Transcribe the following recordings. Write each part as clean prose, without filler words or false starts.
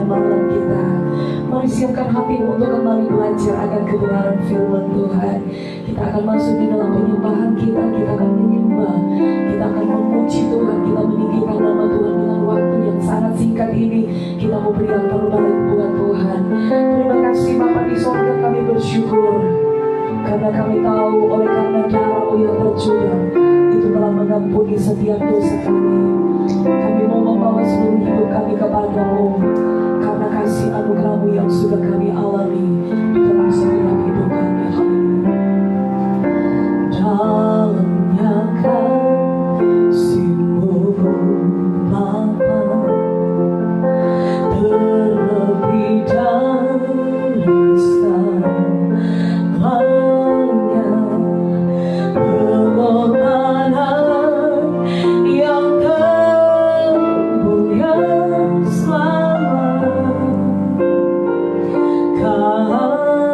malam kita. Mari siapkan hati untuk kembali belajar akan kebenaran firman Tuhan. Kita akan masuk di dalam penyembahan kita. Kita akan menyembah, kita akan memuji Tuhan, kita meninggikan nama Tuhan dengan waktu yang sangat singkat ini. Kita mau beri yang terbaik buat Tuhan. Terima kasih Bapa di sorga, kami bersyukur karena kami tahu oleh karena darah yang tercurah itu telah mengampuni setiap dosa kami. Kami mau membawa seluruh hidup kami kepada-Mu karena kasih anugerah-Mu yang sudah kami alami dalam setiap hidup kami. Dalamnya kasih-Mu Bapa, terlebih dari segalanya, pengorbanan yang termulia selama kasih.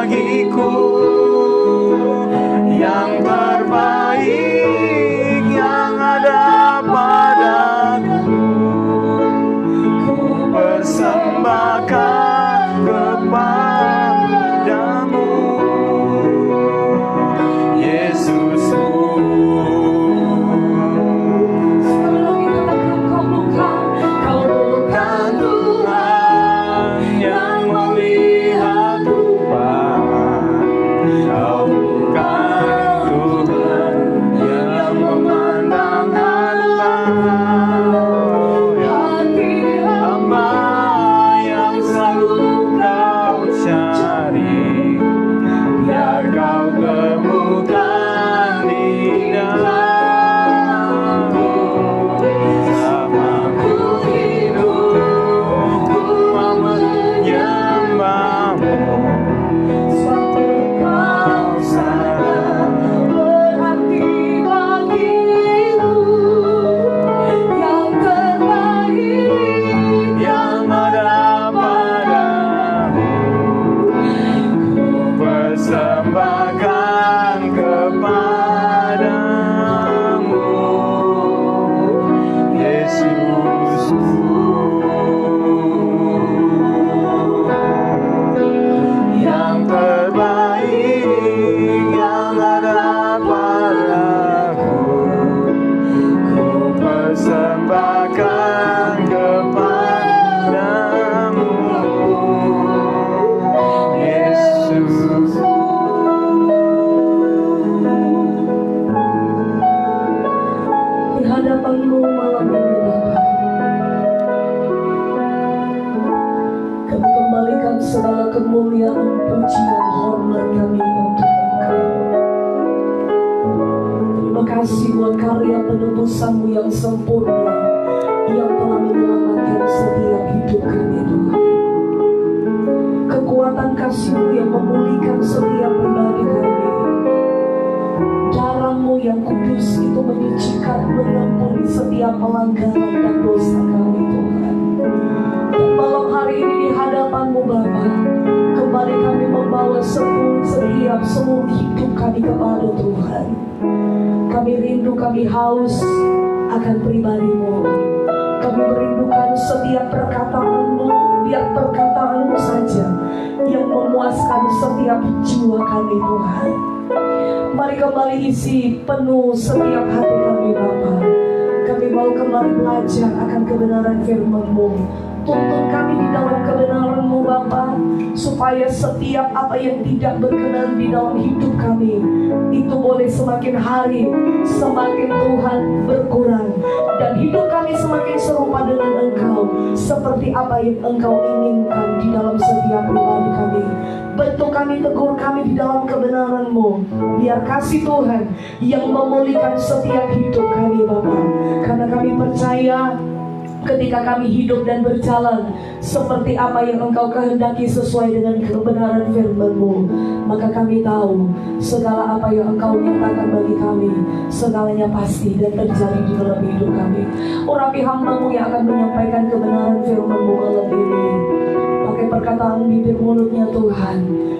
bagiku, yang terbaik yang ada padaku, ku persembahkan kepadamu, Yesusku. Kau bukan Tuhan yang melihat rupa, Kau bukan Tuhan yang memandang harta. Hati hamba yang selalu Kau cari, biar Kau temukan di dalamku. Selama ku hidup, ku mau menyembahmu, sampai Kau sadar berarti bagiku, yang terbaik yang ada padamu, ku persembahkan kepadamu, Yesusku. Yang terbaik yang ada padaku, ku persembahkan kepadamu, Yesus. Di hadapan-Mu malam ini Bapa, kami kembalikan segala kemuliaan, pujian, hormat kami untuk Engkau. Terima kasih buat karya penebusan-Mu yang sempurna, yang telah menyelamatkan setiap hidup kami Tuhan. Kekuatan kasih-Mu yang memulihkan setiap pribadi kami. Darah-Mu yang kudus itu menyucikan, mengampuni setiap pelanggaran dan dosa kami Tuhan. Dan malam hari ini di hadapan-Mu Bapa, kembali kami membawa setiap seluruh hidup kami kepada Tuhan. Kami rindu, kami haus akan pribadi-Mu. Kami merindukan setiap perkataan-Mu, biar perkataan-Mu saja yang memuaskan setiap jiwa kami Tuhan. Mari kembali isi penuh setiap hati kami Bapa. Kami mau kembali belajar akan kebenaran firman-Mu. Tuntun kami di dalam kebenaran-Mu Bapa, supaya setiap apa yang tidak berkenan di dalam hidup kami itu boleh semakin hari semakin Tuhan berkurang, dan hidup kami semakin serupa dengan Engkau, seperti apa yang Engkau inginkan di dalam setiap pribadi kami. Bentuk kami, tegur kami di dalam kebenaran-Mu, biar kasih Tuhan yang memulihkan setiap hidup kami Bapa. Karena kami percaya ketika kami hidup dan berjalan seperti apa yang Engkau kehendaki sesuai dengan kebenaran firman-Mu, maka kami tahu segala apa yang Engkau nyatakan bagi kami, segalanya pasti dan terjadi di dalam hidup kami. Urapi hamba-Mu yang akan menyampaikan kebenaran firman-Mu malam ini. Pakai perkataan bibir mulutnya Tuhan,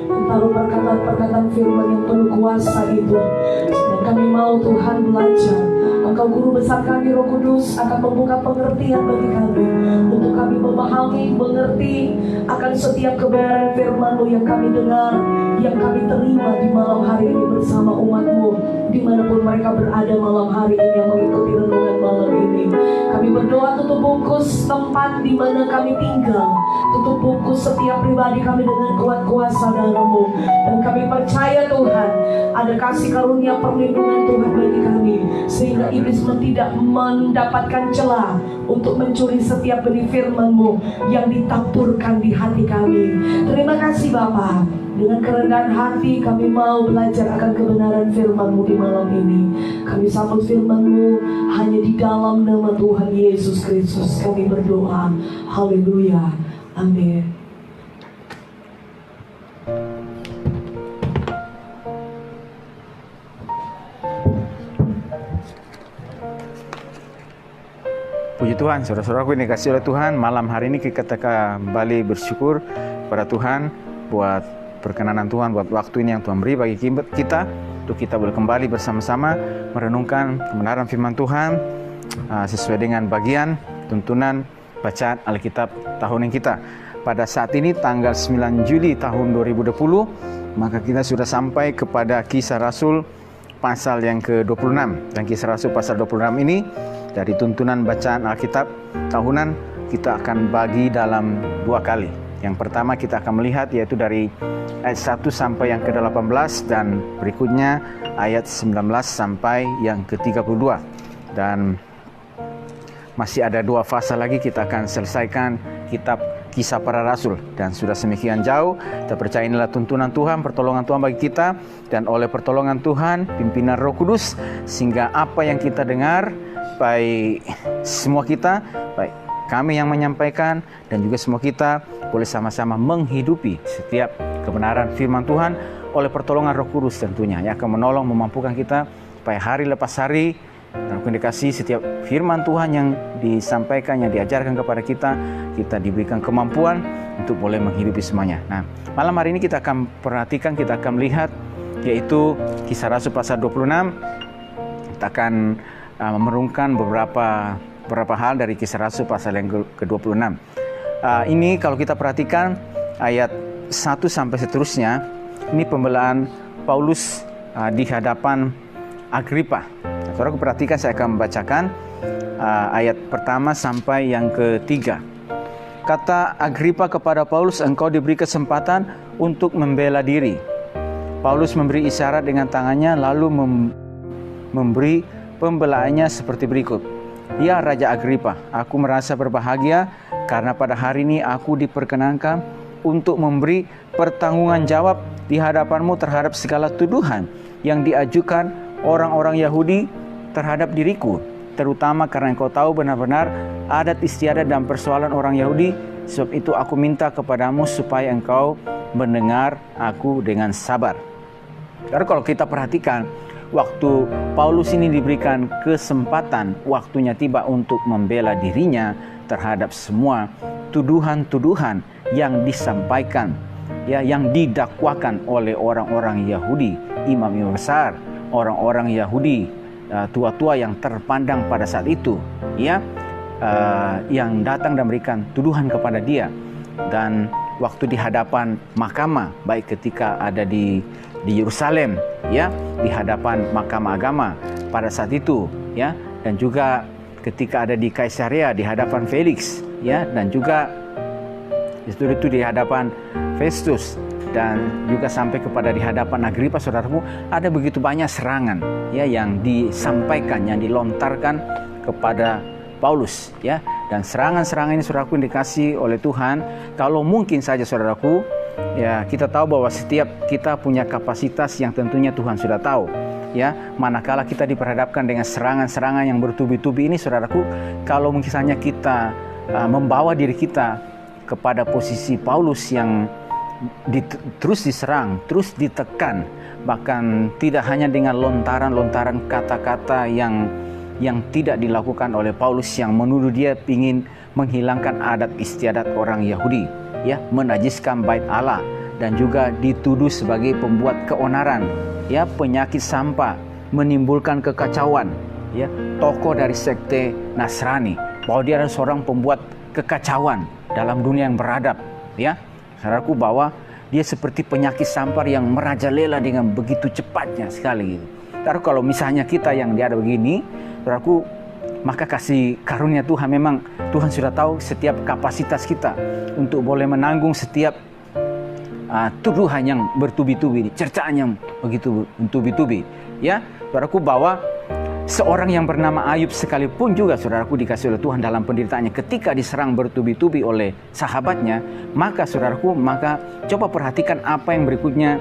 taruh perkataan-perkataan firman yang penuh kuasa itu. Dan kami mau Tuhan belajar. Engkau guru besar kami Roh Kudus akan membuka pengertian bagi kami, untuk kami memahami, mengerti akan setiap kebenaran firman-Mu yang kami dengar, yang kami terima di malam hari ini bersama umat-Mu, dimanapun mereka berada malam hari ini yang mengikuti renungan malam ini. Kami berdoa tutup bungkus tempat di mana kami tinggal, tutup bungkus setiap pribadi kami dengan kuat kuasa dalam-Mu, dan kami percaya Tuhan ada kasih karunia perlindungan Tuhan bagi kami, sehingga iblis tidak mendapatkan celah untuk mencuri setiap benih firman-Mu yang ditaburkan di hati kami. Terima kasih Bapa. Dengan kerendahan hati kami mau belajar akan kebenaran firman-Mu di malam ini. Kami sambut firman-Mu hanya di dalam nama Tuhan Yesus Kristus kami berdoa. Haleluya. Amin. Puji Tuhan, saudara-saudaraku ini kasih oleh Tuhan. Malam hari ini kita kembali bersyukur pada Tuhan buat perkenanan Tuhan buat waktu ini yang Tuhan beri bagi kita, untuk kita boleh kembali bersama-sama merenungkan kebenaran firman Tuhan sesuai dengan bagian tuntunan bacaan Alkitab tahunan kita. Pada saat ini tanggal 9 Juli tahun 2020, maka kita sudah sampai kepada Kisah Rasul pasal yang ke-26. Dan Kisah Rasul pasal 26 ini dari tuntunan bacaan Alkitab tahunan kita akan bagi dalam 2 kali. Yang pertama kita akan melihat yaitu dari ayat 1 sampai yang ke-18 dan berikutnya ayat 19 sampai yang ke-32. Dan masih ada 2 fase lagi kita akan selesaikan kitab Kisah Para Rasul. Dan sudah semakin jauh, kita percaya inilah tuntunan Tuhan, pertolongan Tuhan bagi kita. Dan oleh pertolongan Tuhan, pimpinan Roh Kudus, sehingga apa yang kita dengar, baik semua kita, baik kami yang menyampaikan dan juga semua kita boleh sama-sama menghidupi setiap kebenaran firman Tuhan oleh pertolongan Roh Kudus tentunya, yang akan menolong, memampukan kita supaya hari lepas hari dan dikasih setiap firman Tuhan yang disampaikan, yang diajarkan kepada kita, kita diberikan kemampuan untuk boleh menghidupi semuanya. Nah, malam hari ini kita akan perhatikan, kita akan melihat yaitu Kisah Rasul pasal 26. Kita akan merenungkan beberapa hal dari Kisah Rasul pasal yang ke-26. Ini kalau kita perhatikan ayat 1 sampai seterusnya, ini pembelaan Paulus di hadapan Agripa. Saudara, aku perhatikan, saya akan membacakan ayat pertama sampai yang ketiga. Kata Agripa kepada Paulus, engkau diberi kesempatan untuk membela diri. Paulus memberi isyarat dengan tangannya lalu memberi pembelaannya seperti berikut. Ya Raja Agripa, aku merasa berbahagia karena pada hari ini aku diperkenankan untuk memberi pertanggungan jawab di hadapanmu terhadap segala tuduhan yang diajukan orang-orang Yahudi terhadap diriku, terutama karena engkau tahu benar-benar adat istiadat dan persoalan orang Yahudi. Sebab itu aku minta kepadamu supaya engkau mendengar aku dengan sabar. Karena kalau kita perhatikan, waktu Paulus ini diberikan kesempatan, waktunya tiba untuk membela dirinya terhadap semua tuduhan-tuduhan yang disampaikan, ya, yang didakwakan oleh orang-orang Yahudi, imam-imam besar, orang-orang Yahudi, tua-tua yang terpandang pada saat itu, ya, yang datang dan memberikan tuduhan kepada dia. Dan waktu di hadapan mahkamah, baik ketika ada di Yerusalem, ya, di hadapan mahkamah agama pada saat itu, ya, dan juga ketika ada di Kaisarea di hadapan Felix, ya, dan juga itu di hadapan Festus, dan juga sampai kepada di hadapan Agripa, saudaraku, ada begitu banyak serangan, ya, yang disampaikan, yang dilontarkan kepada Paulus, ya. Dan serangan-serangan ini, saudaraku, dikasih oleh Tuhan. Kalau mungkin saja, saudaraku, ya, kita tahu bahwa setiap kita punya kapasitas yang tentunya Tuhan sudah tahu, ya. Manakala kita diperhadapkan dengan serangan-serangan yang bertubi-tubi ini, saudaraku, kalau misalnya kita membawa diri kita kepada posisi Paulus yang terus diserang, terus ditekan, bahkan tidak hanya dengan lontaran-lontaran kata-kata yang tidak dilakukan oleh Paulus, yang menuduh dia ingin menghilangkan adat istiadat orang Yahudi, ya, menajiskan bait Allah, dan juga dituduh sebagai pembuat keonaran, ya, penyakit sampah, menimbulkan kekacauan, ya, tokoh dari sekte Nasrani, bahwa dia adalah seorang pembuat kekacauan dalam dunia yang beradab, ya. Saudaraku, bahwa dia seperti penyakit sampar yang merajalela dengan begitu cepatnya sekali gitu. Tapi kalau misalnya kita yang dia ada begini, saudaraku, maka kasih karunia Tuhan, memang Tuhan sudah tahu setiap kapasitas kita untuk boleh menanggung setiap tuduhan yang bertubi-tubi, cercaan yang begitu bertubi-tubi, ya. Saudaraku, bahwa seorang yang bernama Ayub sekalipun juga, saudaraku, dikasih oleh Tuhan dalam penderitaannya, ketika diserang bertubi-tubi oleh sahabatnya, maka saudaraku, maka coba perhatikan apa yang berikutnya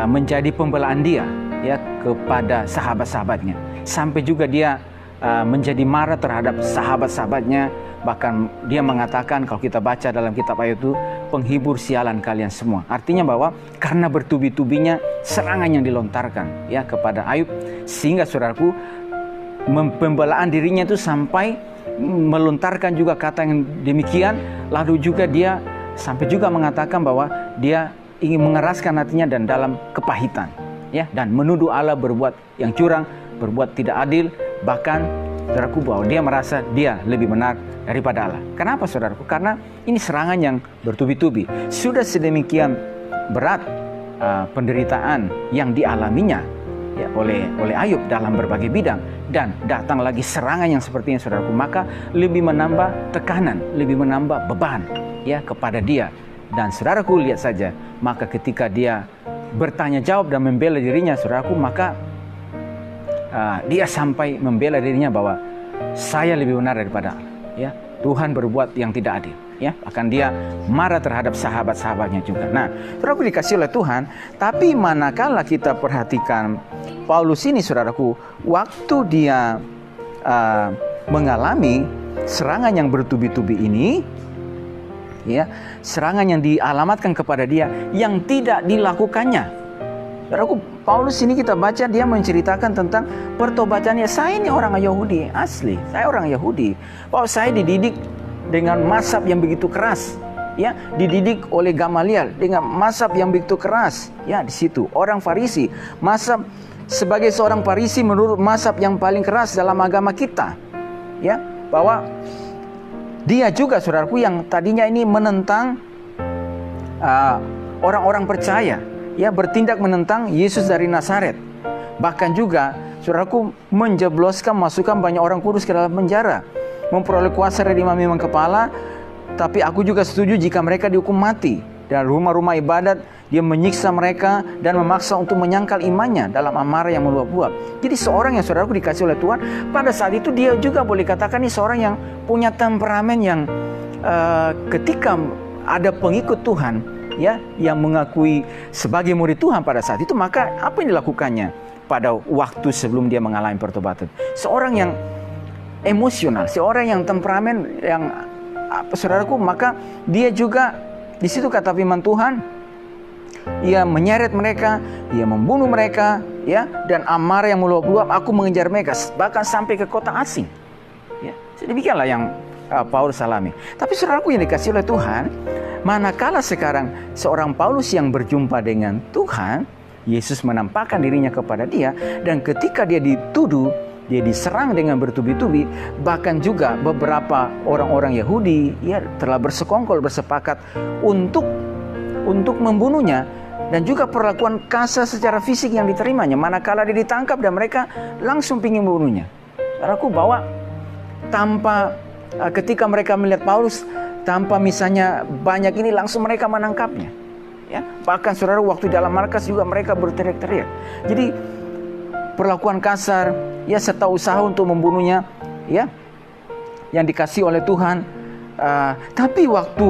menjadi pembelaan dia, ya, kepada sahabat-sahabatnya, sampai juga dia menjadi marah terhadap sahabat-sahabatnya. Bahkan dia mengatakan, kalau kita baca dalam kitab Ayub itu, penghibur sialan kalian semua. Artinya bahwa karena bertubi-tubinya serangan yang dilontarkan, ya, kepada Ayub, sehingga saudaraku, pembelaan dirinya itu sampai melontarkan juga kata yang demikian. Lalu juga dia sampai juga mengatakan bahwa dia ingin mengeraskan hatinya dan dalam kepahitan, ya, dan menuduh Allah berbuat yang curang, berbuat tidak adil, bahkan saudaraku bahwa dia merasa dia lebih benar daripada Allah. Kenapa saudaraku? Karena ini serangan yang bertubi-tubi. Sudah sedemikian berat penderitaan yang dialaminya, ya, oleh Ayub dalam berbagai bidang, dan datang lagi serangan yang seperti ini saudaraku, maka lebih menambah tekanan, lebih menambah beban, ya, kepada dia. Dan saudaraku lihat saja, maka ketika dia bertanya jawab dan membela dirinya saudaraku, maka dia sampai membela dirinya bahwa saya lebih benar daripada Allah, ya, Tuhan berbuat yang tidak adil, ya, akan dia marah terhadap sahabat-sahabatnya juga. Nah, saudaraku dikasih oleh Tuhan, tapi manakala kita perhatikan Paulus ini saudaraku, waktu dia mengalami serangan yang bertubi-tubi ini, ya, serangan yang dialamatkan kepada dia yang tidak dilakukannya. Saudaraku, Paulus ini kita baca dia menceritakan tentang pertobatannya. Saya ini orang Yahudi asli, saya orang Yahudi. Bahwa saya dididik dengan mazhab yang begitu keras, ya, dididik oleh Gamaliel dengan mazhab yang begitu keras, ya, di situ orang Farisi, mazhab sebagai seorang Farisi menurut mazhab yang paling keras dalam agama kita, ya, bahwa dia juga saudaraku yang tadinya ini menentang orang-orang percaya, ya, bertindak menentang Yesus dari Nazaret. Bahkan juga saudaraku menjebloskan, masukkan banyak orang kudus ke dalam penjara, memperoleh kuasa dari imam-imam kepala. Tapi aku juga setuju jika mereka dihukum mati. Dan rumah-rumah ibadat dia menyiksa mereka dan memaksa untuk menyangkal imannya dalam amarah yang meluap-luap. Jadi seorang yang saudaraku dikasih oleh Tuhan, pada saat itu dia juga boleh katakan ini seorang yang punya temperamen yang ketika ada pengikut Tuhan, ya, yang mengakui sebagai murid Tuhan pada saat itu, maka apa yang dilakukannya pada waktu sebelum dia mengalami pertobatan? Seorang yang emosional, seorang yang temperamen yang saudaraku, maka dia juga di situ kata firman Tuhan, ia menyeret mereka, ia membunuh mereka, ya, dan amarah yang meluap-luap, aku mengejar mereka bahkan sampai ke kota asing, ya. Demikianlah yang Paulus alami. Tapi saudaraku yang dikasih oleh Tuhan, manakala sekarang seorang Paulus yang berjumpa dengan Tuhan, Yesus menampakkan dirinya kepada dia, dan ketika dia dituduh, dia diserang dengan bertubi-tubi, bahkan juga beberapa orang-orang Yahudi, ya, telah bersekongkol, bersepakat untuk membunuhnya, dan juga perlakuan kasar secara fisik yang diterimanya manakala dia ditangkap dan mereka langsung ingin membunuhnya. Saudaraku, bahwa tanpa ketika mereka melihat Paulus, tanpa misalnya banyak ini, langsung mereka menangkapnya, ya. Bahkan saudara, waktu dalam markas juga mereka berteriak-teriak. Jadi perlakuan kasar, ya, serta usaha untuk membunuhnya, ya, yang dikasih oleh Tuhan. Tapi waktu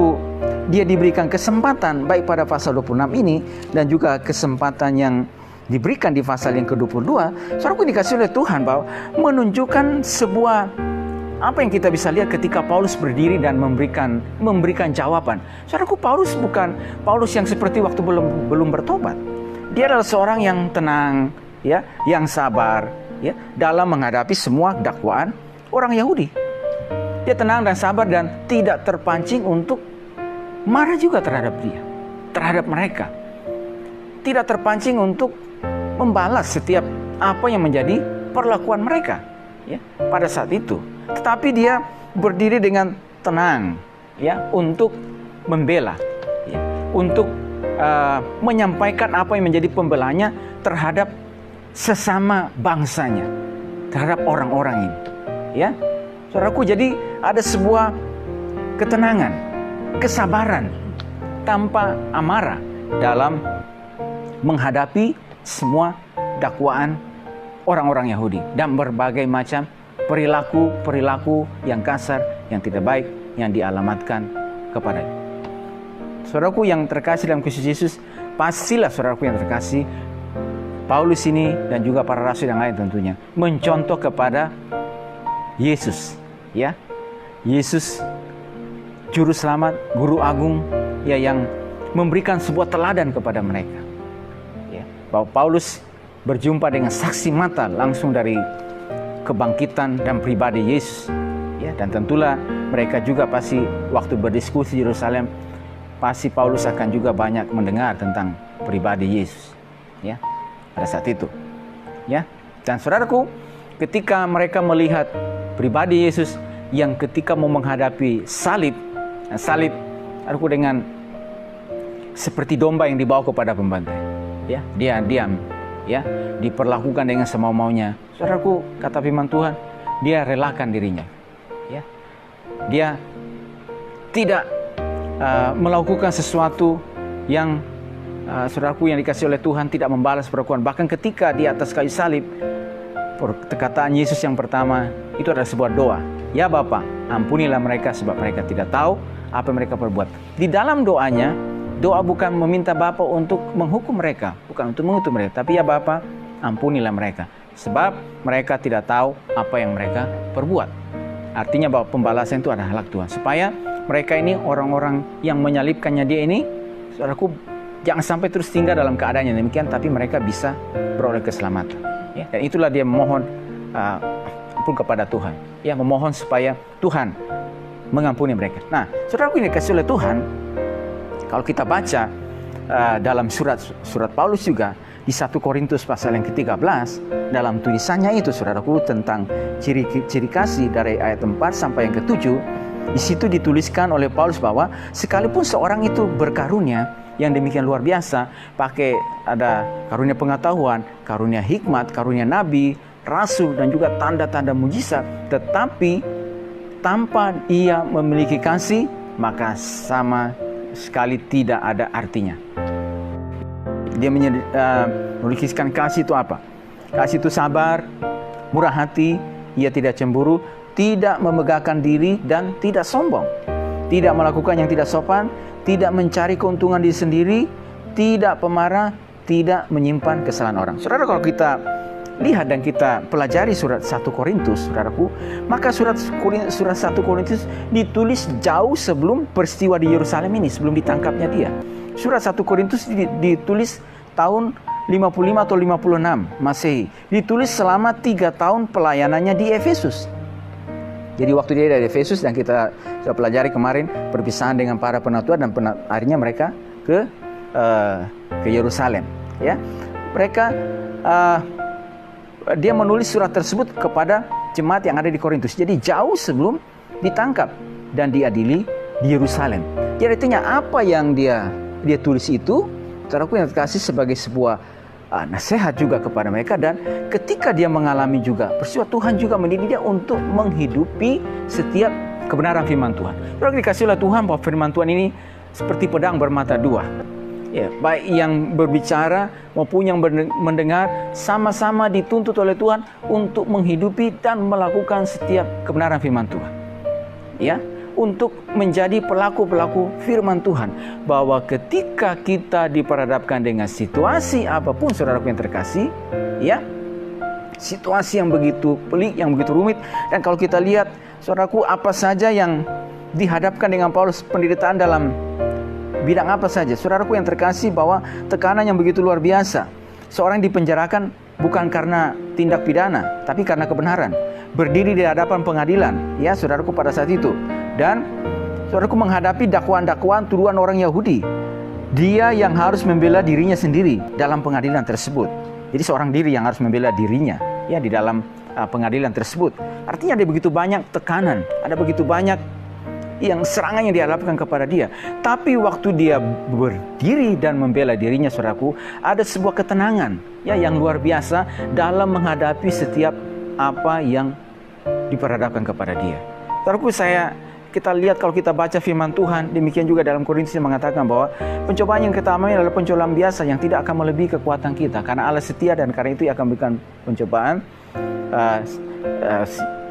dia diberikan kesempatan, baik pada pasal 26 ini dan juga kesempatan yang diberikan di pasal yang ke-22, saudaraku dikasih oleh Tuhan bahwa menunjukkan sebuah apa yang kita bisa lihat ketika Paulus berdiri dan memberikan jawaban. Saudaraku, Paulus bukan Paulus yang seperti waktu belum bertobat. Dia adalah seorang yang tenang, ya, yang sabar, ya, dalam menghadapi semua dakwaan orang Yahudi. Dia tenang dan sabar dan tidak terpancing untuk marah juga terhadap mereka. Tidak terpancing untuk membalas setiap apa yang menjadi perlakuan mereka, ya, pada saat itu. Tetapi dia berdiri dengan tenang, ya, untuk membela, ya, untuk menyampaikan apa yang menjadi pembelanya terhadap sesama bangsanya, terhadap orang-orang ini, ya. Saudaraku, jadi ada sebuah ketenangan, kesabaran tanpa amarah dalam menghadapi semua dakwaan orang-orang Yahudi dan berbagai macam perilaku yang kasar, yang tidak baik, yang dialamatkan kepadanya. Saudaraku yang terkasih dalam Kristus Yesus, pastilah saudaraku yang terkasih, Paulus ini dan juga para rasul yang lain tentunya mencontoh kepada Yesus, ya, Yesus juru selamat, guru agung, ya, yang memberikan sebuah teladan kepada mereka, ya, bahwa Paulus berjumpa dengan saksi mata langsung dari kebangkitan dan pribadi Yesus, ya, dan tentulah mereka juga pasti waktu berdiskusi di Yerusalem pasti Paulus akan juga banyak mendengar tentang pribadi Yesus, ya, pada saat itu, ya. Dan saudaraku, ketika mereka melihat pribadi Yesus yang ketika mau menghadapi salib, aku dengan seperti domba yang dibawa kepada pembantai, ya, dia diam, ya, diperlakukan dengan semau-maunya. Saudaraku, kata firman Tuhan, dia relakan dirinya, ya, dia tidak melakukan sesuatu yang saudaraku yang dikasih oleh Tuhan, tidak membalas perlakuan. Bahkan ketika di atas kayu salib, perkataan Yesus yang pertama itu adalah sebuah doa. Ya Bapa, ampunilah mereka sebab mereka tidak tahu apa yang mereka perbuat. Di dalam doanya, doa bukan meminta Bapa untuk menghukum mereka, bukan untuk mengutuk mereka, tapi ya Bapa, ampunilah mereka sebab mereka tidak tahu apa yang mereka perbuat. Artinya bahwa pembalasan itu adalah hak Tuhan, supaya mereka ini, orang-orang yang menyalibkannya dia ini, saudaraku, jangan sampai terus tinggal dalam keadaan yang demikian, tapi mereka bisa beroleh keselamatan, ya. Dan itulah dia memohon ampun kepada Tuhan, ya, memohon supaya Tuhan mengampuni mereka. Nah, saudaraku, ini dikasih oleh Tuhan. Kalau kita baca dalam surat Paulus juga di 1 Korintus pasal yang ke-13, dalam tulisannya itu, saudaraku, tentang ciri kasih dari ayat 4 sampai yang ke-7, di situ dituliskan oleh Paulus bahwa sekalipun seorang itu berkarunia yang demikian luar biasa, pakai ada karunia pengetahuan, karunia hikmat, karunia nabi, rasul, dan juga tanda-tanda mujizat, tetapi tanpa ia memiliki kasih, maka sama sekali tidak ada artinya. Dia melukiskan kasih itu apa? Kasih itu sabar, murah hati, ia tidak cemburu, tidak memegahkan diri, dan tidak sombong, tidak melakukan yang tidak sopan, tidak mencari keuntungan diri sendiri, tidak pemarah, tidak menyimpan kesalahan orang. Saudara, kalau kita lihat dan kita pelajari surat 1 Korintus, saudaraku, maka surat 1 Korintus ditulis jauh sebelum peristiwa di Yerusalem ini, sebelum ditangkapnya dia. Surat 1 Korintus ditulis tahun 55 atau 56 Masehi. Ditulis selama 3 tahun pelayanannya di Efesus. Jadi waktu dia dari Efesus, dan kita sudah pelajari kemarin perpisahan dengan para penatua, dan akhirnya mereka ke Yerusalem, ya. Mereka dia menulis surat tersebut kepada jemaat yang ada di Korintus. Jadi jauh sebelum ditangkap dan diadili di Yerusalem. Jadi artinya apa yang dia tulis itu, saudaraku yang terkasih, sebagai sebuah nasihat juga kepada mereka. Dan ketika dia mengalami juga peristiwa, Tuhan juga mendidik dia untuk menghidupi setiap kebenaran firman Tuhan. Saudara, dikasih oleh Tuhan bahwa firman Tuhan ini seperti pedang bermata dua, ya, baik yang berbicara maupun yang mendengar sama-sama dituntut oleh Tuhan untuk menghidupi dan melakukan setiap kebenaran firman Tuhan, ya, untuk menjadi pelaku-pelaku firman Tuhan. Bahwa ketika kita diperhadapkan dengan situasi apapun, saudaraku yang terkasih, ya, situasi yang begitu pelik, yang begitu rumit, dan kalau kita lihat, saudaraku, apa saja yang dihadapkan dengan Paulus, penderitaan dalam bidang apa saja, saudaraku yang terkasih, bahwa tekanan yang begitu luar biasa. Seorang dipenjarakan bukan karena tindak pidana, tapi karena kebenaran. Berdiri di hadapan pengadilan, ya, saudaraku, pada saat itu. Dan saudaraku menghadapi dakwaan-dakwaan tuduhan orang Yahudi. Dia yang harus membela dirinya sendiri dalam pengadilan tersebut. Jadi seorang diri yang harus membela dirinya, ya, di dalam pengadilan tersebut. Artinya ada begitu banyak tekanan, ada begitu banyak yang serangan yang dihadapkan kepada dia. Tapi waktu dia berdiri dan membela dirinya, saudaraku, ada sebuah ketenangan, ya, yang luar biasa dalam menghadapi setiap apa yang diperhadapkan kepada dia. Saudaraku, kita lihat kalau kita baca firman Tuhan, demikian juga dalam Korintus yang mengatakan bahwa pencobaan yang pertama adalah pencobaan biasa yang tidak akan melebihi kekuatan kita, karena Allah setia, dan karena itu Ia akan berikan pencobaan.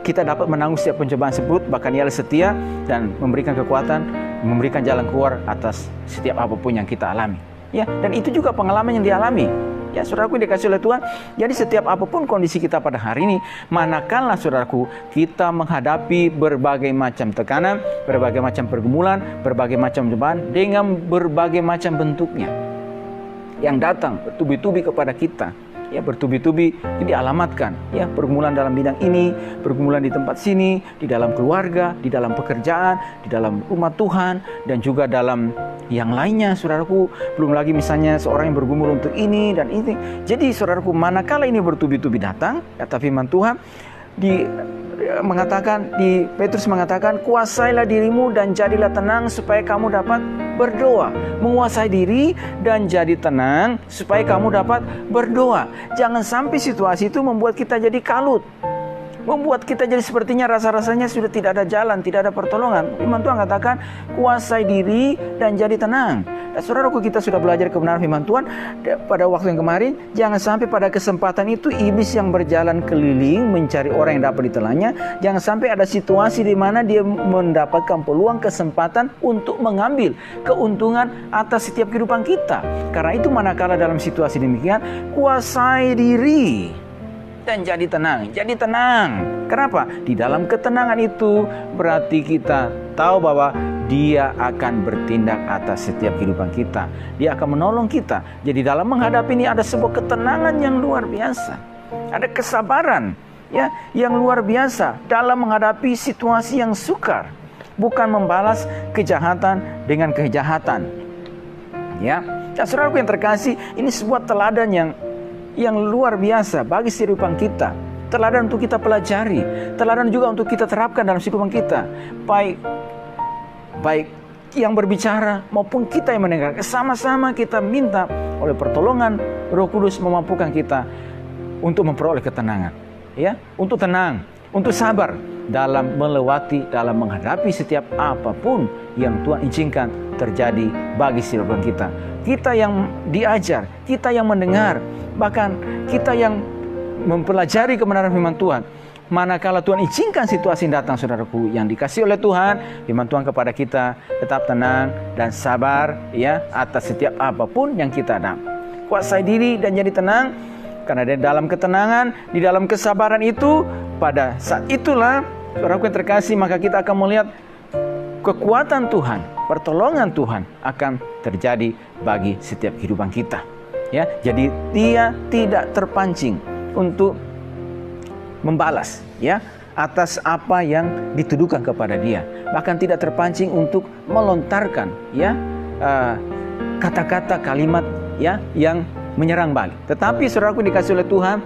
Kita dapat menanggung setiap pencobaan tersebut, bahkan Ia setia dan memberikan kekuatan, memberikan jalan keluar atas setiap apapun yang kita alami, ya. Dan itu juga pengalaman yang dialami, ya, saudaraku, dikasih oleh Tuhan. Jadi setiap apapun kondisi kita pada hari ini, manakala, saudaraku, kita menghadapi berbagai macam tekanan, berbagai macam pergumulan, berbagai macam cobaan dengan berbagai macam bentuknya yang datang bertubi-tubi kepada kita, Ya, bertubi-tubi dialamatkan. Ya, pergumulan dalam bidang ini, pergumulan di tempat sini, di dalam keluarga, di dalam pekerjaan, di dalam rumah Tuhan, dan juga dalam yang lainnya, saudaraku. Belum lagi misalnya seorang yang bergumul untuk ini dan ini. Jadi, saudaraku, manakala ini bertubi-tubi datang, kata firman Tuhan, Petrus mengatakan, kuasailah dirimu dan jadilah tenang supaya kamu dapat berdoa. Menguasai diri dan jadi tenang supaya kamu dapat berdoa. Jangan sampai situasi itu membuat kita jadi kalut, membuat kita jadi sepertinya rasa-rasanya sudah tidak ada jalan, tidak ada pertolongan. Firman Tuhan katakan, kuasai diri dan jadi tenang. Dan saudaraku, kita sudah belajar kebenaran firman Tuhan pada waktu yang kemarin. Jangan sampai pada kesempatan itu iblis yang berjalan keliling mencari orang yang dapat ditelannya. Jangan sampai ada situasi di mana dia mendapatkan peluang, kesempatan untuk mengambil keuntungan atas setiap kehidupan kita. Karena itu manakala dalam situasi demikian, kuasai diri dan jadi tenang. Jadi tenang. Kenapa? Di dalam ketenangan itu berarti kita tahu bahwa Dia akan bertindak atas setiap kehidupan kita. Dia akan menolong kita. Jadi dalam menghadapi ini ada sebuah ketenangan yang luar biasa. Ada kesabaran ya yang luar biasa dalam menghadapi situasi yang sukar. Bukan membalas kejahatan dengan kejahatan. Ya. Dan saudaraku yang terkasih, ini sebuah teladan yang luar biasa bagi kehidupan kita. Teladan untuk kita pelajari, teladan juga untuk kita terapkan dalam kehidupan kita. Baik yang berbicara maupun kita yang mendengar, sama-sama kita minta oleh pertolongan Roh Kudus memampukan kita untuk memperoleh ketenangan, ya, untuk tenang, untuk sabar dalam melewati, dalam menghadapi setiap apapun yang Tuhan izinkan terjadi bagi kehidupan kita. Kita yang diajar, kita yang mendengar, bahkan kita yang mempelajari kebenaran firman Tuhan. Manakala Tuhan izinkan situasi datang, saudaraku, yang dikasih oleh Tuhan, firman Tuhan kepada kita, tetap tenang dan sabar ya atas setiap apapun yang kita hadapi. Kuasai diri dan jadi tenang, karena di dalam ketenangan, di dalam kesabaran itu, pada saat itulah, saudaraku yang terkasih, maka kita akan melihat kekuatan Tuhan, pertolongan Tuhan akan terjadi bagi setiap kehidupan kita. Ya, jadi dia tidak terpancing untuk membalas ya atas apa yang dituduhkan kepada dia, bahkan tidak terpancing untuk melontarkan ya kata-kata kalimat ya yang menyerang balik. Tetapi saudaraku dikasih oleh Tuhan,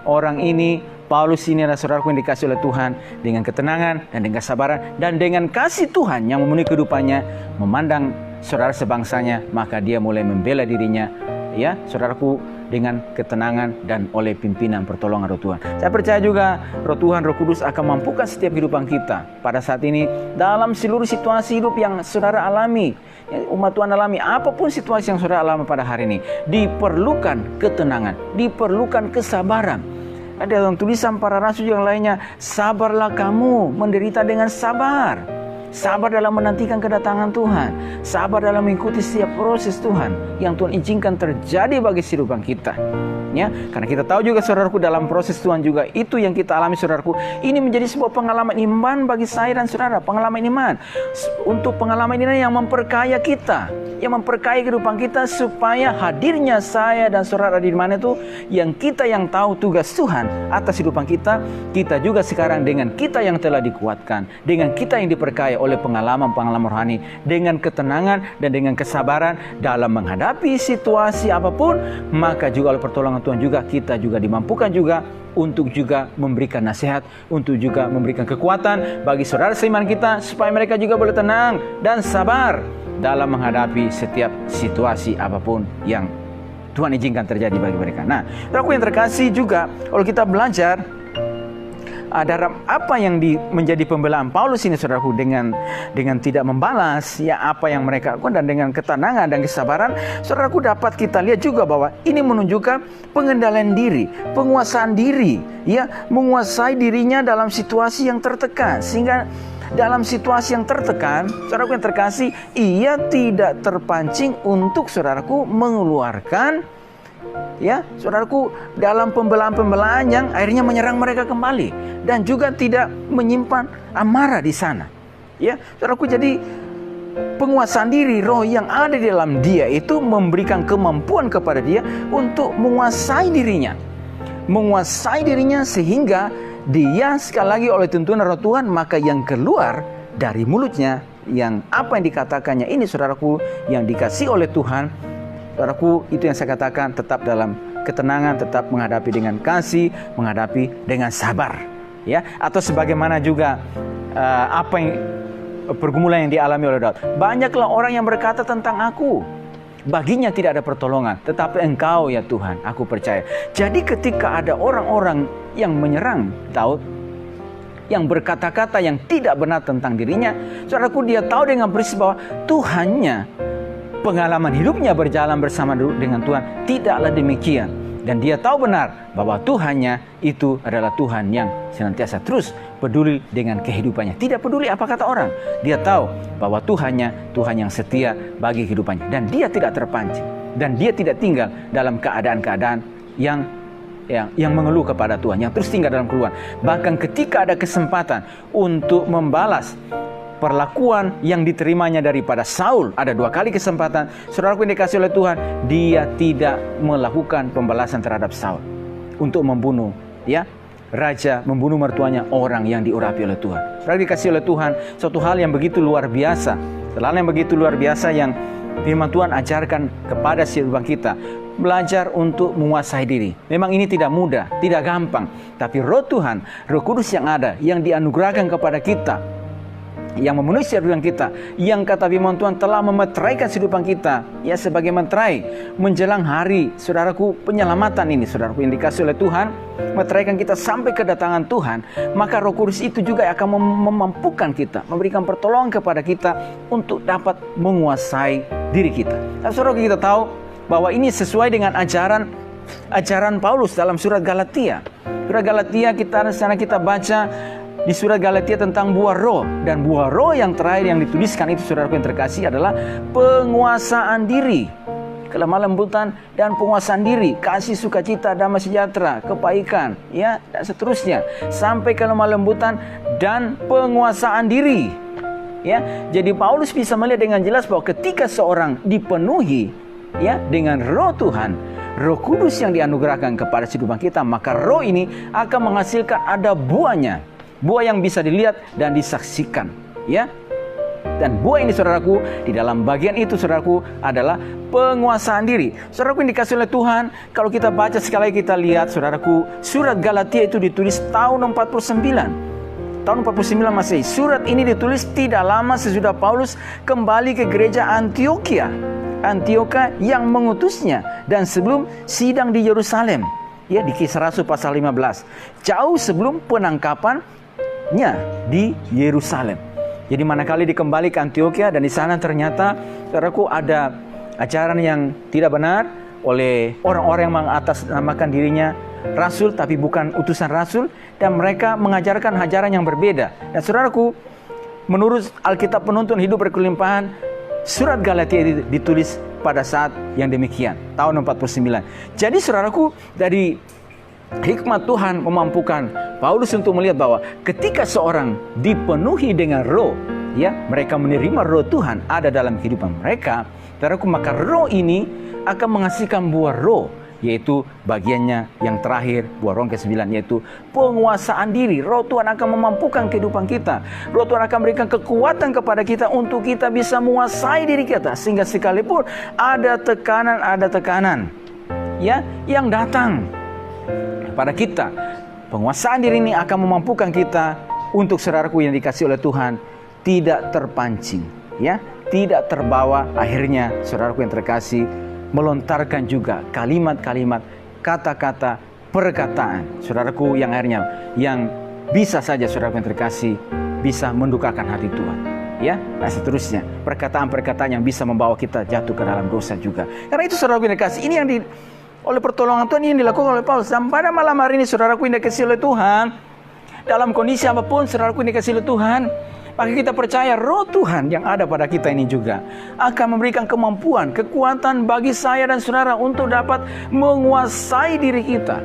orang ini Paulus ini adalah saudaraku yang dikasih oleh Tuhan dengan ketenangan dan dengan kesabaran dan dengan kasih Tuhan yang memenuhi kehidupannya, memandang saudara sebangsanya, maka dia mulai membela dirinya ya saudaraku dengan ketenangan dan oleh pimpinan pertolongan Roh Tuhan. Saya percaya juga Roh Tuhan, Roh Kudus akan mampukan setiap kehidupan kita pada saat ini dalam seluruh situasi hidup yang saudara alami, umat Tuhan alami, apapun situasi yang saudara alami pada hari ini, diperlukan ketenangan, diperlukan kesabaran. Ada dalam tulisan para rasul yang lainnya, sabarlah kamu menderita dengan sabar. Sabar dalam menantikan kedatangan Tuhan. Sabar dalam mengikuti setiap proses Tuhan yang Tuhan izinkan terjadi bagi kehidupan kita. Ya, karena kita tahu juga saudaraku, dalam proses Tuhan juga itu yang kita alami saudaraku. Ini menjadi sebuah pengalaman iman bagi saya dan saudara. Pengalaman iman. Untuk pengalaman ini yang memperkaya kita, yang memperkaya kehidupan kita, supaya hadirnya saya dan saudara di mana itu, yang kita yang tahu tugas Tuhan atas kehidupan kita, kita juga sekarang dengan kita yang telah dikuatkan, dengan kita yang diperkaya oleh pengalaman-pengalaman rohani, dengan ketenangan dan dengan kesabaran dalam menghadapi situasi apapun, maka juga oleh pertolongan Tuhan juga kita juga dimampukan juga untuk juga memberikan nasihat, untuk juga memberikan kekuatan bagi saudara seiman kita, supaya mereka juga boleh tenang dan sabar dalam menghadapi setiap situasi apapun yang Tuhan izinkan terjadi bagi mereka. Nah, aku yang terkasih juga, kalau kita belajar dalam apa yang menjadi pembelaan Paulus ini, saudaraku, dengan tidak membalas ya apa yang mereka lakukan, dan dengan ketenangan dan kesabaran, saudaraku, dapat kita lihat juga bahwa ini menunjukkan pengendalian diri, penguasaan diri, ya, menguasai dirinya dalam situasi yang tertekan, sehingga dalam situasi yang tertekan, saudaraku yang terkasih, ia tidak terpancing untuk saudaraku mengeluarkan ya saudaraku dalam pembelaan-pembelaan yang akhirnya menyerang mereka kembali, dan juga tidak menyimpan amarah di sana. Ya saudaraku, jadi penguasaan diri, roh yang ada di dalam dia itu memberikan kemampuan kepada dia untuk menguasai dirinya. Menguasai dirinya sehingga dia sekali lagi oleh tuntunan roh Tuhan, maka yang keluar dari mulutnya, yang apa yang dikatakannya ini saudaraku, yang dikasih oleh Tuhan, saudaraku, itu yang saya katakan tetap dalam ketenangan, tetap menghadapi dengan kasih, menghadapi dengan sabar, ya. Atau sebagaimana juga apa yang pergumulan yang dialami oleh Daud. Banyaklah orang yang berkata tentang aku, baginya tidak ada pertolongan, tetapi Engkau ya Tuhan, aku percaya. Jadi ketika ada orang-orang yang menyerang Daud, yang berkata-kata yang tidak benar tentang dirinya, saudaraku, dia tahu dengan persis bahwa Tuhannya, pengalaman hidupnya berjalan bersama dengan Tuhan tidaklah demikian. Dan dia tahu benar bahwa Tuhannya itu adalah Tuhan yang senantiasa terus peduli dengan kehidupannya. Tidak peduli apa kata orang. Dia tahu bahwa Tuhannya Tuhan yang setia bagi kehidupannya. Dan dia tidak terpancing. Dan dia tidak tinggal dalam keadaan-keadaan yang mengeluh kepada Tuhan, yang terus tinggal dalam keluhan. Bahkan ketika ada kesempatan untuk membalas perlakuan yang diterimanya daripada Saul, ada 2 kali kesempatan, saudaraku yang dikasih oleh Tuhan, dia tidak melakukan pembalasan terhadap Saul untuk membunuh, ya, raja, membunuh mertuanya, orang yang diurapi oleh Tuhan. Saudara dikasih oleh Tuhan suatu hal yang begitu luar biasa, hal yang begitu luar biasa yang firman Tuhan ajarkan kepada setiap kita, belajar untuk menguasai diri. Memang ini tidak mudah, tidak gampang, tapi roh Tuhan, Roh Kudus yang ada, yang dianugerahkan kepada kita, yang memenuhi kehidupan kita, yang kata firman Tuhan telah memeteraikan kehidupan kita, ya, sebagai meterai menjelang hari, saudaraku, penyelamatan ini, saudaraku yang dikasih oleh Tuhan, meteraikan kita sampai kedatangan Tuhan. Maka Roh Kudus itu juga akan memampukan kita, memberikan pertolongan kepada kita untuk dapat menguasai diri kita. Dan saudaraku, kita tahu bahwa ini sesuai dengan ajaran Paulus dalam surat Galatia. Surat Galatia, kita baca di surat Galatia tentang buah roh, dan buah roh yang terakhir yang dituliskan itu, saudaraku yang terkasih, adalah penguasaan diri, kelemah lembutan dan penguasaan diri, kasih, sukacita, damai sejahtera, kebaikan, ya, dan seterusnya sampai kelemah lembutan dan penguasaan diri, ya. Jadi Paulus bisa melihat dengan jelas bahwa ketika seorang dipenuhi, ya, dengan roh Tuhan, Roh Kudus yang dianugerahkan kepada kehidupan kita, maka roh ini akan menghasilkan ada buahnya. Buah yang bisa dilihat dan disaksikan, ya. Dan buah ini, saudaraku, di dalam bagian itu, saudaraku, adalah penguasaan diri. Saudaraku yang dikasih oleh Tuhan, kalau kita baca sekali lagi, kita lihat, saudaraku, surat Galatia itu ditulis tahun 49. Tahun 49 Masehi. Surat ini ditulis tidak lama sesudah Paulus kembali ke gereja Antioquia yang mengutusnya, dan sebelum sidang di Yerusalem, ya, di Kisah Rasul pasal 15, jauh sebelum penangkapannya di Yerusalem. Jadi manakala dikembali ke Antioquia, dan di sana ternyata, saudaraku, ada ajaran yang tidak benar oleh orang-orang yang mengatasnamakan dirinya rasul tapi bukan utusan rasul, dan mereka mengajarkan ajaran yang berbeda. Dan saudaraku, menurut Alkitab Penuntun Hidup Berkelimpahan, surat Galatia ditulis pada saat yang demikian, tahun 49. Jadi saudaraku, dari hikmat Tuhan memampukan Paulus untuk melihat bahwa ketika seorang dipenuhi dengan roh, ya, mereka menerima roh Tuhan ada dalam kehidupan mereka, saudaraku, maka roh ini akan menghasilkan buah roh, yaitu bagiannya yang terakhir, buah roh ke-9, yaitu penguasaan diri. Roh Tuhan akan memampukan kehidupan kita. Roh Tuhan akan memberikan kekuatan kepada kita untuk kita bisa menguasai diri kita, sehingga sekalipun ada tekanan, ya, yang datang pada kita, penguasaan diri ini akan memampukan kita untuk, saudaraku yang dikasih oleh Tuhan, tidak terpancing, ya, tidak terbawa. Akhirnya, saudaraku yang terkasih, melontarkan juga kalimat-kalimat, kata-kata, perkataan, saudaraku, yang akhirnya, yang bisa saja, saudaraku yang terkasih, bisa mendukakan hati Tuhan, ya, dan seterusnya, perkataan-perkataan yang bisa membawa kita jatuh ke dalam dosa juga. Karena itu, saudaraku yang terkasih, ini yang oleh pertolongan Tuhan, ini yang dilakukan oleh Paulus. Dan pada malam hari ini, saudaraku yang dikasihi oleh Tuhan, dalam kondisi apapun, saudaraku yang dikasihi oleh Tuhan, maka kita percaya roh Tuhan yang ada pada kita ini juga akan memberikan kemampuan, kekuatan bagi saya dan saudara untuk dapat menguasai diri kita,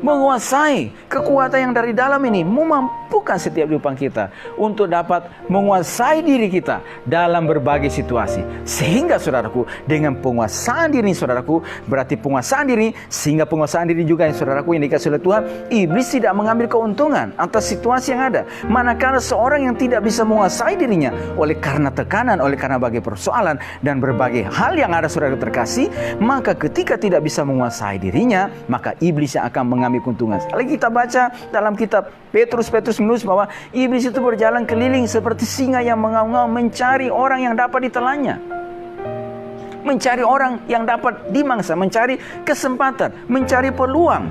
menguasai kekuatan yang dari dalam ini, memampukan setiap kehidupan kita untuk dapat menguasai diri kita dalam berbagai situasi. Sehingga saudaraku, dengan penguasaan diri saudaraku, berarti penguasaan diri, sehingga penguasaan diri juga yang saudaraku yang dikasih oleh Tuhan, iblis tidak mengambil keuntungan atas situasi yang ada. Manakala seorang yang tidak bisa menguasai dirinya oleh karena tekanan, oleh karena berbagai persoalan dan berbagai hal yang ada saudara terkasih, maka ketika tidak bisa menguasai dirinya, maka iblis yang akan mengambil keuntungan. Lagi kita baca dalam kitab Petrus menulis bahwa iblis itu berjalan keliling seperti singa yang mengaum-ngaum mencari orang yang dapat ditelannya. Mencari orang yang dapat dimangsa, mencari kesempatan, mencari peluang.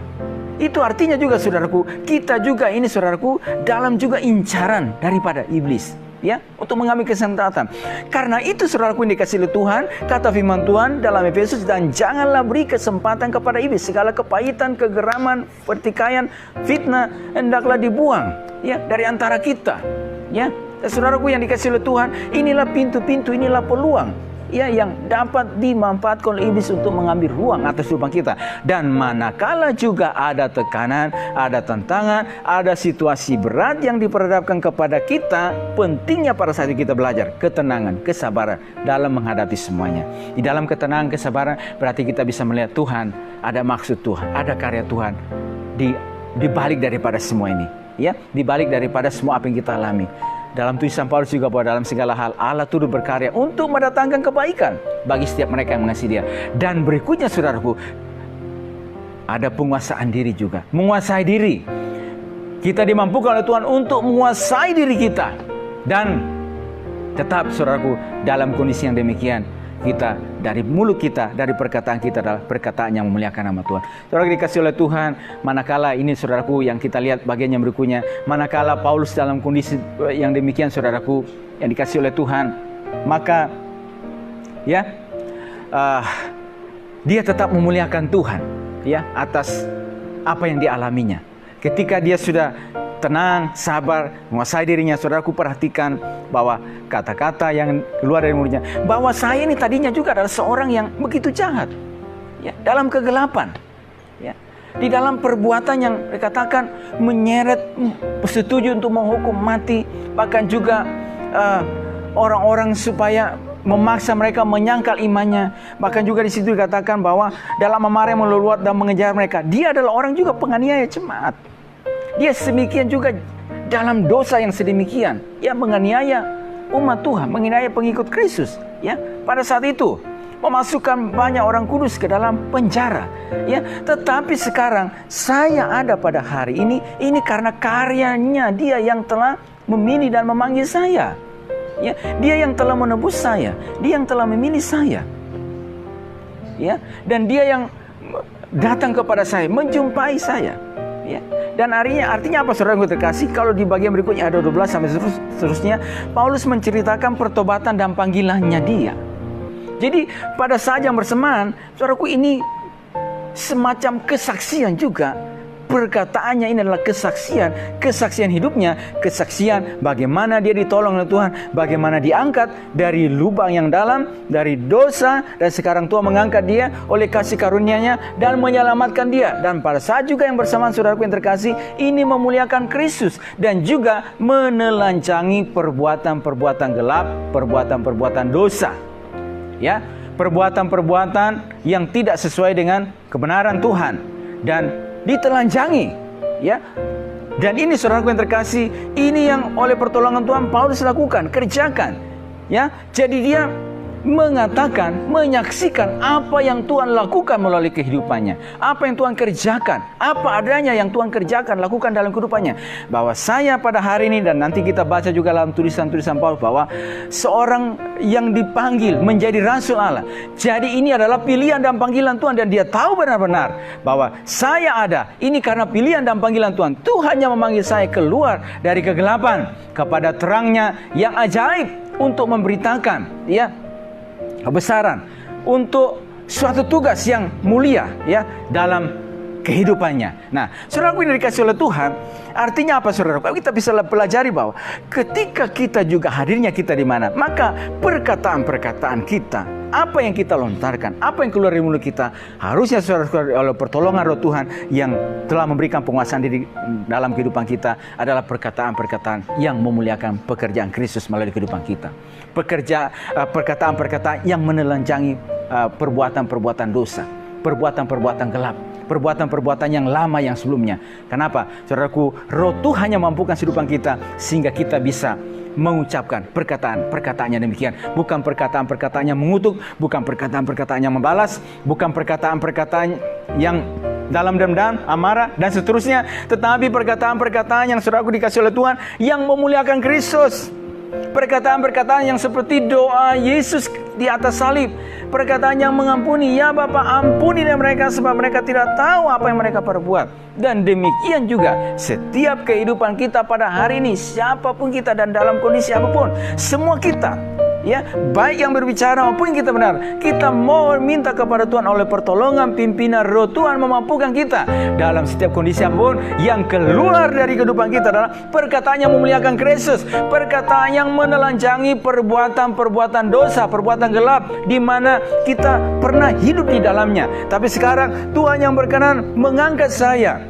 Itu artinya juga saudaraku, kita juga ini saudaraku dalam juga incaran daripada iblis, ya, untuk mengambil kesempatan. Karena itu saudaraku yang dikasih oleh Tuhan, kata firman Tuhan dalam Efesus, dan janganlah beri kesempatan kepada iblis. Segala kepahitan, kegeraman, pertikaian, fitnah hendaklah dibuang, ya, dari antara kita, ya. Dan saudaraku yang dikasih oleh Tuhan, inilah pintu-pintu, inilah peluang, ya, yang dapat dimanfaatkan oleh iblis untuk mengambil ruang atas kehidupan kita. Dan manakala juga ada tekanan, ada tantangan, ada situasi berat yang diperhadapkan kepada kita, pentingnya pada saat itu kita belajar ketenangan, kesabaran dalam menghadapi semuanya. Di dalam ketenangan, kesabaran berarti kita bisa melihat Tuhan, ada maksud Tuhan, ada karya Tuhan di balik daripada semua ini, ya, di balik daripada semua apa yang kita alami. Dalam tulisan Paulus juga bahwa dalam segala hal Allah turut berkarya untuk mendatangkan kebaikan bagi setiap mereka yang mengasihi Dia. Dan berikutnya saudaraku, ada penguasaan diri juga. Menguasai diri. Kita dimampukan oleh Tuhan untuk menguasai diri kita. Dan tetap saudaraku, dalam kondisi yang demikian, kita dari mulut kita, dari perkataan kita adalah perkataan yang memuliakan nama Tuhan. Saudara dikasih oleh Tuhan, manakala ini saudaraku yang kita lihat bagian yang berikutnya, manakala Paulus dalam kondisi yang demikian saudaraku yang dikasih oleh Tuhan, maka ya dia tetap memuliakan Tuhan, ya, atas apa yang dialaminya. Ketika dia sudah tenang, sabar, menguasai dirinya, saudaraku perhatikan bahwa kata-kata yang keluar dari mulutnya, bahwa saya ini tadinya juga adalah seorang yang begitu jahat, ya, dalam kegelapan, ya, di dalam perbuatan yang dikatakan menyeret, setuju untuk menghukum mati, bahkan juga orang-orang supaya memaksa mereka menyangkal imannya. Bahkan juga di situ dikatakan bahwa dalam memarah, meleluat dan mengejar mereka, dia adalah orang juga penganiaya jemaat. Dia sedemikian juga dalam dosa yang sedemikian, ya, menganiaya umat Tuhan, menganiaya pengikut Kristus, ya, pada saat itu memasukkan banyak orang kudus ke dalam penjara, ya. Tetapi sekarang saya ada pada hari ini karena karyanya Dia yang telah memilih dan memanggil saya, ya. Dia yang telah menebus saya, Dia yang telah memilih saya, ya, dan Dia yang datang kepada saya, menjumpai saya, ya. Dan artinya apa saudara terkasih? Kalau di bagian berikutnya ada 12 sampai seterusnya, Paulus menceritakan pertobatan dan panggilannya dia. Jadi pada saat yang bersamaan, saudaraku, ini semacam kesaksian juga. Perkataannya ini adalah kesaksian hidupnya, kesaksian bagaimana dia ditolong oleh Tuhan, bagaimana diangkat dari lubang yang dalam, dari dosa, dan sekarang Tuhan mengangkat dia oleh kasih karunia-Nya dan menyelamatkan dia. Dan pada saat juga yang bersamaan saudaraku yang terkasih, ini memuliakan Kristus dan juga menelanjangi perbuatan-perbuatan gelap, perbuatan-perbuatan dosa, ya, perbuatan-perbuatan yang tidak sesuai dengan kebenaran Tuhan dan ditelanjangi, ya. Dan ini saudaraku yang terkasih, ini yang oleh pertolongan Tuhan Paulus lakukan, kerjakan, ya. Jadi dia mengatakan, menyaksikan apa yang Tuhan lakukan melalui kehidupannya, apa yang Tuhan kerjakan, apa adanya yang Tuhan kerjakan, lakukan dalam kehidupannya. Bahwa saya pada hari ini, dan nanti kita baca juga dalam tulisan-tulisan Paulus, bahwa seorang yang dipanggil menjadi Rasul Allah. Jadi ini adalah pilihan dan panggilan Tuhan, dan dia tahu benar-benar bahwa saya ada, ini karena pilihan dan panggilan Tuhan. Tuhan yang memanggil saya keluar dari kegelapan kepada terangnya yang ajaib untuk memberitakan, ya, kebesaran, untuk suatu tugas yang mulia, ya, dalam kehidupannya. Nah, saudaraku ini dikasih oleh Tuhan, artinya apa saudaraku? Kita bisa pelajari bahwa ketika kita juga hadirnya kita di mana, maka perkataan-perkataan kita, apa yang kita lontarkan, apa yang keluar dari mulut kita, harusnya saudaraku oleh pertolongan Roh Tuhan yang telah memberikan penguasaan diri dalam kehidupan kita adalah perkataan-perkataan yang memuliakan pekerjaan Kristus melalui kehidupan kita. Perkataan-perkataan yang menelanjangi perbuatan-perbuatan dosa, perbuatan-perbuatan gelap, perbuatan-perbuatan yang lama yang sebelumnya. Kenapa? Saudaraku, Roh Tuhan yang mampukan kehidupan kita sehingga kita bisa mengucapkan perkataan-perkataan yang demikian. Bukan perkataan-perkataan yang mengutuk, bukan perkataan-perkataan yang membalas, bukan perkataan-perkataan yang dalam dendam, amarah, dan seterusnya. Tetapi perkataan-perkataan yang saudaraku dikasih oleh Tuhan yang memuliakan Kristus. Perkataan-perkataan yang seperti doa Yesus di atas salib. Perkataan yang mengampuni, ya Bapa, ampuni mereka sebab mereka tidak tahu apa yang mereka perbuat. Dan demikian juga setiap kehidupan kita pada hari ini, siapapun kita dan dalam kondisi apapun, semua kita, ya, baik yang berbicara maupun yang kita benar, kita mau minta kepada Tuhan oleh pertolongan pimpinan Roh Tuhan memampukan kita dalam setiap kondisi apapun. Yang keluar dari kehidupan kita adalah perkataan yang memuliakan Kristus, perkataan yang menelanjangi perbuatan-perbuatan dosa, perbuatan gelap di mana kita pernah hidup di dalamnya. Tapi sekarang Tuhan yang berkenan mengangkat saya,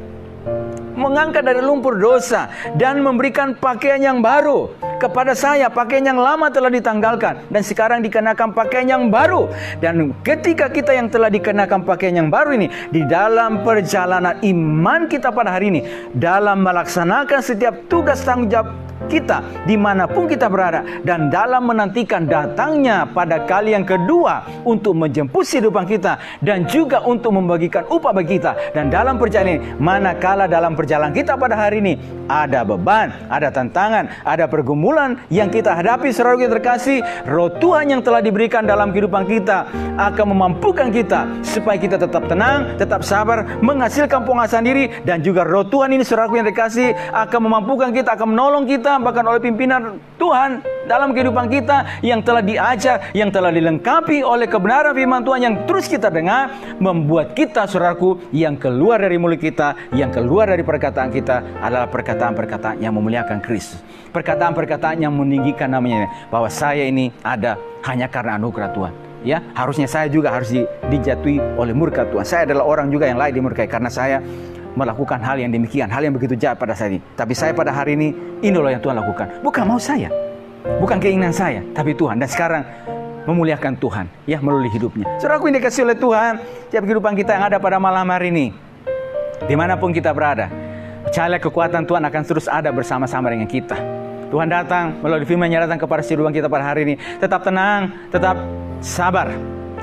mengangkat dari lumpur dosa dan memberikan pakaian yang baru kepada saya. Pakaian yang lama telah ditanggalkan dan sekarang dikenakan pakaian yang baru. Dan ketika kita yang telah dikenakan pakaian yang baru ini, di dalam perjalanan iman kita pada hari ini, dalam melaksanakan setiap tugas tanggung jawab kita dimanapun kita berada, dan dalam menantikan datangnya pada kali yang kedua untuk menjemput kehidupan kita dan juga untuk membagikan upah bagi kita. Dan dalam perjalanan ini, manakala dalam perjalanan kita pada hari ini ada beban, ada tantangan, ada pergumulan yang kita hadapi, saudara yang terkasih, Roh Tuhan yang telah diberikan dalam kehidupan kita akan memampukan kita supaya kita tetap tenang, tetap sabar, menghasilkan penguasaan diri. Dan juga Roh Tuhan ini, saudara yang terkasih, akan memampukan kita, akan menolong kita bahkan oleh pimpinan Tuhan dalam kehidupan kita yang telah diajar, yang telah dilengkapi oleh kebenaran firman Tuhan yang terus kita dengar, membuat kita, saudaraku, yang keluar dari mulut kita, yang keluar dari perkataan kita adalah perkataan-perkataan yang memuliakan Kristus, perkataan-perkataan yang meninggikan namanya, bahwa saya ini ada hanya karena anugerah Tuhan. Ya, harusnya saya juga harus dijatuhi oleh murka Tuhan. Saya adalah orang juga yang lain dimurkai karena saya melakukan hal yang demikian, hal yang begitu jahat pada saya ini. Tapi saya pada hari ini, inilah yang Tuhan lakukan. Bukan mau saya, bukan keinginan saya, tapi Tuhan. Dan sekarang memuliakan Tuhan, ya, melalui hidupnya. Saudaraku, ini dikasih oleh Tuhan, tiap kehidupan kita yang ada pada malam hari ini, dimanapun kita berada, percayalah kekuatan Tuhan akan terus ada bersama-sama dengan kita. Tuhan datang melalui firman-Nya, datang kepada kehidupan kita pada hari ini. Tetap tenang, tetap sabar,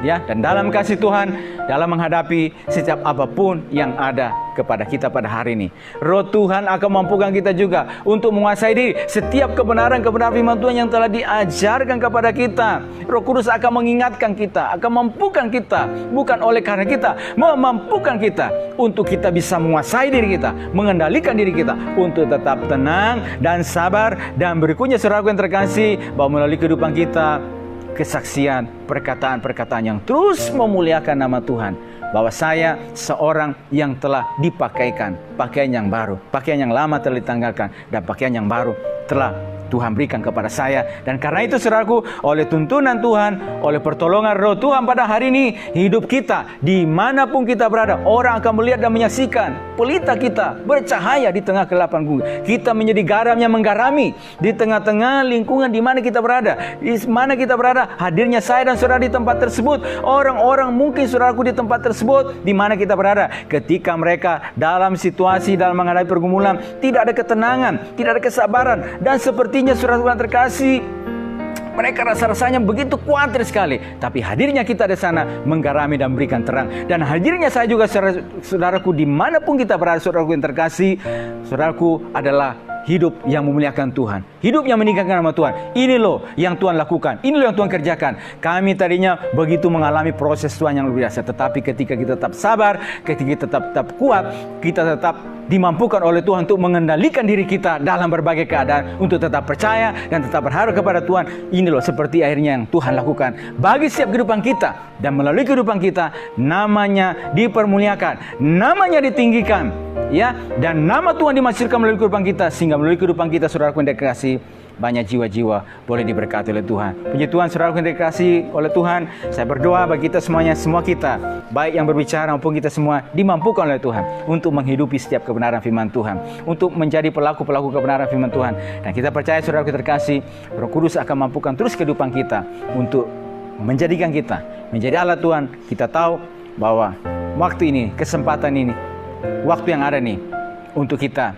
ya, dan dalam kasih Tuhan, dalam menghadapi setiap apapun yang ada kepada kita pada hari ini. Roh Tuhan akan mampukan kita juga untuk menguasai diri setiap kebenaran-kebenaran firman Tuhan yang telah diajarkan kepada kita. Roh Kudus akan mengingatkan kita, akan mampukan kita, bukan oleh karena kita, memampukan kita untuk kita bisa menguasai diri kita, mengendalikan diri kita untuk tetap tenang dan sabar. Dan berikutnya, saudaraku yang terkasih, bahwa melalui kehidupan kita, kesaksian, perkataan-perkataan yang terus memuliakan nama Tuhan, bahwa saya seorang yang telah dipakaikan pakaian yang baru, pakaian yang lama telah ditanggalkan dan pakaian yang baru telah Tuhan berikan kepada saya. Dan karena itu, saudaraku, oleh tuntunan Tuhan, oleh pertolongan Roh Tuhan pada hari ini, hidup kita dimanapun kita berada, orang akan melihat dan menyaksikan pelita kita bercahaya di tengah kegelapan bumi. Kita menjadi garam yang menggarami di tengah-tengah lingkungan di mana kita berada. Di mana kita berada, hadirnya saya dan saudara di tempat tersebut, orang-orang mungkin, saudaraku, di tempat tersebut di mana kita berada, ketika mereka dalam situasi, dalam menghadapi pergumulan, tidak ada ketenangan, tidak ada kesabaran, dan sepertinya, saudara-saudara terkasih, mereka rasa-rasanya begitu khawatir sekali. Tapi hadirnya kita di sana menggarami dan memberikan terang. Dan hadirnya saya juga, saudaraku, dimanapun kita berada, saudaraku yang terkasih, saudaraku, adalah hidup yang memuliakan Tuhan, hidup yang meninggikan nama Tuhan. Ini loh yang Tuhan lakukan, ini loh yang Tuhan kerjakan. Kami tadinya begitu mengalami proses Tuhan yang luar biasa, tetapi ketika kita tetap sabar, ketika kita tetap kuat, kita tetap dimampukan oleh Tuhan untuk mengendalikan diri kita dalam berbagai keadaan, untuk tetap percaya dan tetap berharap kepada Tuhan. Ini loh seperti akhirnya yang Tuhan lakukan bagi setiap kehidupan kita, dan melalui kehidupan kita namanya dipermuliakan, namanya ditinggikan, ya, dan nama Tuhan dimasyurkan melalui kehidupan kita, sehingga melalui kehidupan kita, saudaraku yang dikasihi, banyak jiwa-jiwa boleh diberkati oleh Tuhan. Puji Tuhan, saudaraku yang dikasihi oleh Tuhan, saya berdoa bagi kita semuanya, semua kita, baik yang berbicara maupun kita semua, dimampukan oleh Tuhan untuk menghidupi setiap kebenaran firman Tuhan, untuk menjadi pelaku-pelaku kebenaran firman Tuhan. Dan kita percaya, saudaraku yang terkasih, Roh Kudus akan mampukan terus kehidupan kita untuk menjadikan kita menjadi alat Tuhan. Kita tahu bahwa waktu ini, kesempatan ini, waktu yang ada nih untuk kita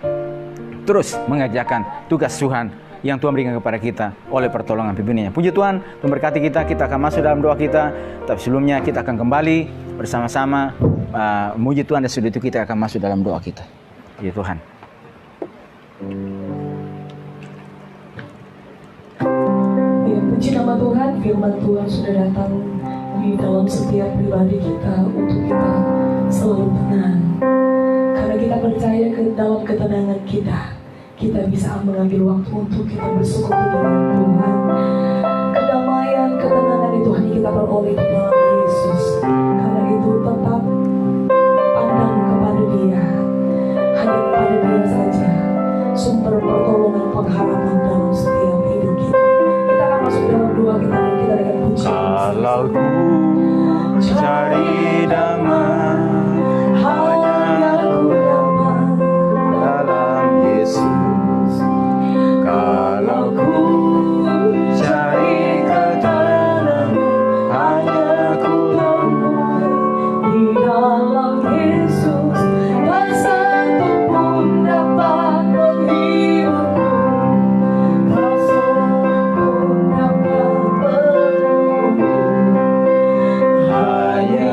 terus mengerjakan tugas Tuhan yang Tuhan berikan kepada kita oleh pertolongan pimpinannya. Puji Tuhan, memberkati kita. Kita akan masuk dalam doa kita, tapi sebelumnya kita akan kembali bersama-sama memuji Tuhan, dan sudah itu kita akan masuk dalam doa kita. Puji Tuhan. Ya, puji nama Tuhan, firman Tuhan sudah datang di dalam setiap pribadi kita untuk kita selalu tenang. Karena kita percaya ke dalam ketenangan kita bisa mengambil waktu untuk kita bersekutu dengan Tuhan. Kedamaian, ketenangan itu hanya kita peroleh di dalam Yesus. Karena itu tetap pandang kepada Dia, hanya kepada Dia saja sumber pertolongan, pengharapan dalam setiap hidup kita. Kita akan masuk dalam doa kita, dan kita akan puji. Kalau ku cari damai, hanya ku dapat dalam Yesus. Kalau ku cari ketenangan, hanya ku damai di dalam Yesus. Tak satu pun dapat menghiburku, tak satu pun dapat menghiburku. Hanya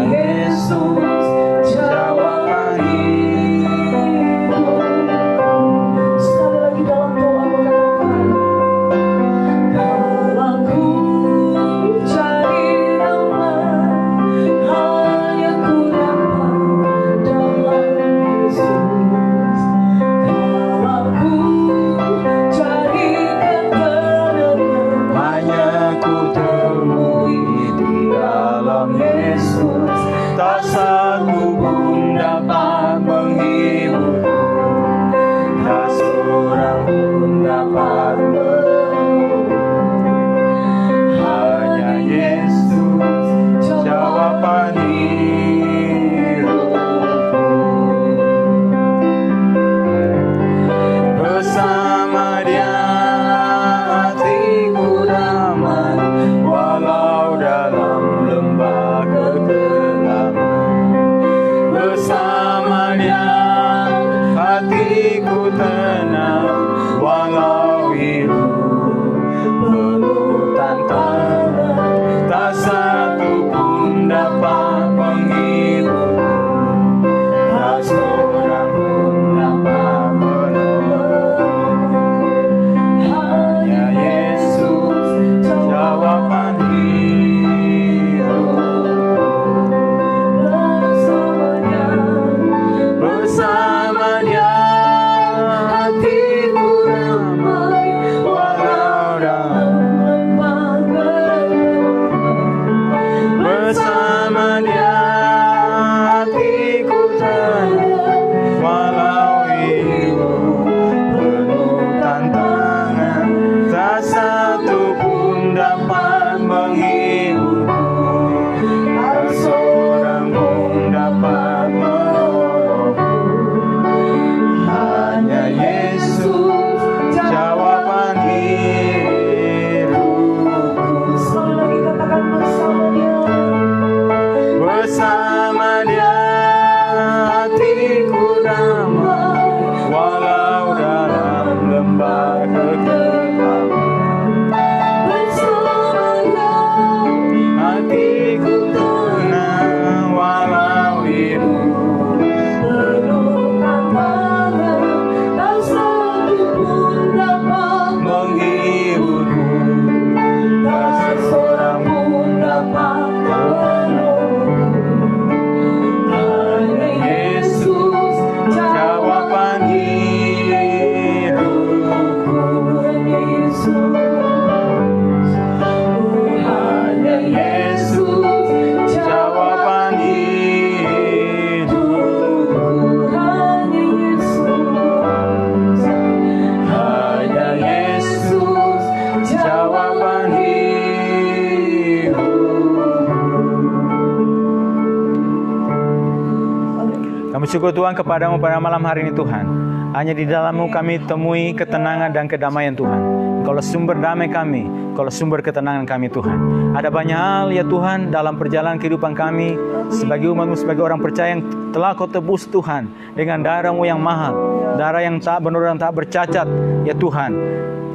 bersyukur Tuhan kepadamu pada malam hari ini Tuhan. Hanya di dalam-Mu kami temui ketenangan dan kedamaian Tuhan. Engkaulah sumber damai kami, Engkaulah sumber ketenangan kami Tuhan. Ada banyak hal ya Tuhan dalam perjalanan kehidupan kami sebagai umat-Mu, sebagai orang percaya yang telah Kau tebus Tuhan dengan darah-Mu yang mahal, darah yang tak benar dan tak bercacat ya Tuhan,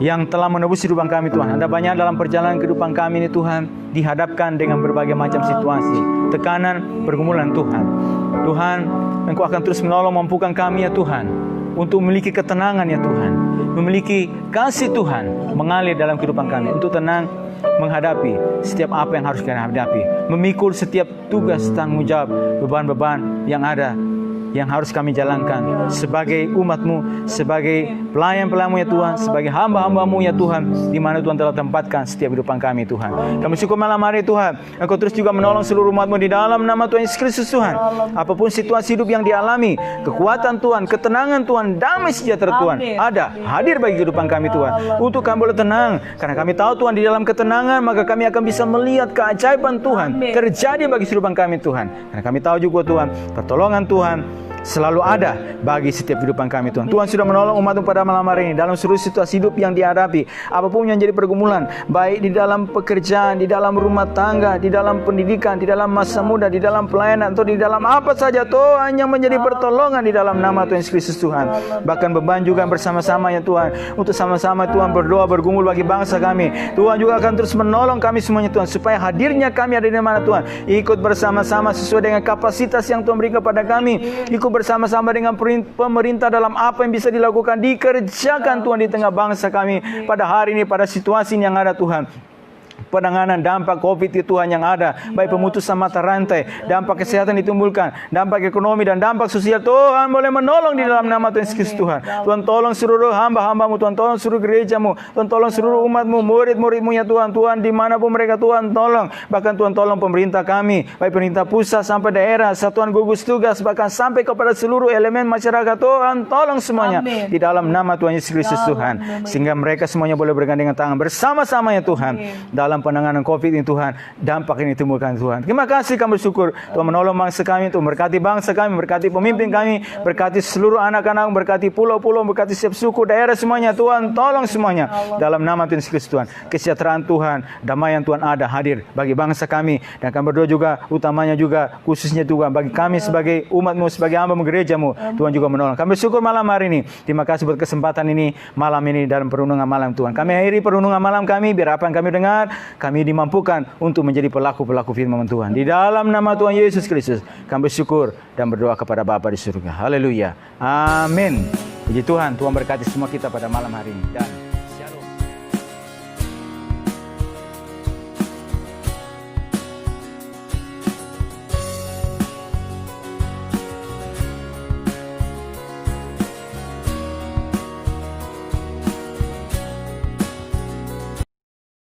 yang telah menebus kehidupan kami Tuhan. Ada banyak dalam perjalanan kehidupan kami ini Tuhan dihadapkan dengan berbagai macam situasi, tekanan, pergumulan Tuhan. Tuhan, Engkau akan terus menolong, mampukan kami ya Tuhan untuk memiliki ketenangan ya Tuhan, memiliki kasih Tuhan mengalir dalam kehidupan kami, untuk tenang menghadapi setiap apa yang harus kami hadapi, memikul setiap tugas tanggung jawab, beban-beban yang ada, yang harus kami jalankan sebagai umat-Mu, sebagai pelayan-pelayan-Mu ya Tuhan, sebagai hamba-hamba-Mu ya Tuhan, di mana Tuhan telah tempatkan setiap kehidupan kami Tuhan. Kami syukur malam hari Tuhan, Engkau terus juga menolong seluruh umat-Mu di dalam nama Tuhan Yesus Kristus Tuhan. Apapun situasi hidup yang dialami, kekuatan Tuhan, ketenangan Tuhan, damai sejahtera Tuhan ada, hadir bagi kehidupan kami Tuhan. Untuk kami boleh tenang, karena kami tahu Tuhan di dalam ketenangan, maka kami akan bisa melihat keajaiban Tuhan terjadi bagi kehidupan kami Tuhan. Karena kami tahu juga Tuhan, pertolongan Tuhan selalu ada bagi setiap kehidupan kami Tuhan. Tuhan sudah menolong umat-Mu pada malam hari ini dalam seluruh situasi hidup yang dihadapi, apapun yang jadi pergumulan, baik di dalam pekerjaan, di dalam rumah tangga, di dalam pendidikan, di dalam masa muda, di dalam pelayanan, atau di dalam apa saja Tuhan yang menjadi pertolongan di dalam nama Tuhan Yesus Kristus Tuhan. Bahkan beban juga bersama-sama ya Tuhan, untuk sama-sama Tuhan berdoa bergumul bagi bangsa kami. Tuhan juga akan terus menolong kami semuanya Tuhan, supaya hadirnya kami ada di mana Tuhan, ikut bersama-sama sesuai dengan kapasitas yang Tuhan berikan kepada kami, ikut bersama-sama dengan pemerintah dalam apa yang bisa dilakukan, dikerjakan Tuhan di tengah bangsa kami pada hari ini, pada situasi yang ada Tuhan. Penanganan dampak COVID itu Tuhan yang ada, baik pemutusan mata rantai, dampak kesehatan ditimbulkan, dampak ekonomi dan dampak sosial, Tuhan boleh menolong di dalam nama Tuhan Yesus Kristus Tuhan. Tuhan tolong seluruh hamba-hamba-Mu, Tuhan tolong seluruh gereja-Mu, Tuhan tolong seluruh umat-Mu, murid-murid-Mu ya Tuhan. Tuhan dimanapun mereka Tuhan tolong, bahkan Tuhan tolong pemerintah kami, baik pemerintah pusat sampai daerah, satuan gugus tugas, bahkan sampai kepada seluruh elemen masyarakat. Tuhan tolong semuanya di dalam nama Tuhan Yesus Kristus Tuhan, sehingga mereka semuanya boleh bergandengan tangan bersama-sama ya Tuhan dalam penanganan COVID ini Tuhan, dampak ini timbulkan Tuhan. Terima kasih, kami bersyukur Tuhan menolong bangsa kami, Tuhan berkati bangsa kami, berkati pemimpin kami, berkati seluruh anak-anak, berkati pulau-pulau, berkati setiap suku, daerah semuanya Tuhan, tolong semuanya dalam nama Tuhan Yesus Kristus Tuhan. Kesejahteraan Tuhan, damaian Tuhan ada, hadir bagi bangsa kami, dan kami berdoa juga utamanya juga khususnya Tuhan bagi kami sebagai umat-Mu, sebagai hamba-Mu, gereja-Mu, Tuhan juga menolong. Kami bersyukur malam hari ini. Terima kasih buat kesempatan ini malam ini dalam perundungan malam Tuhan. Kami akhiri perundungan malam kami, biar apa yang kami dengar kami dimampukan untuk menjadi pelaku-pelaku firman Tuhan. Di dalam nama Tuhan Yesus Kristus, kami bersyukur dan berdoa kepada Bapa di surga. Haleluya. Amin. Puji Tuhan, Tuhan berkati semua kita pada malam hari ini. Dan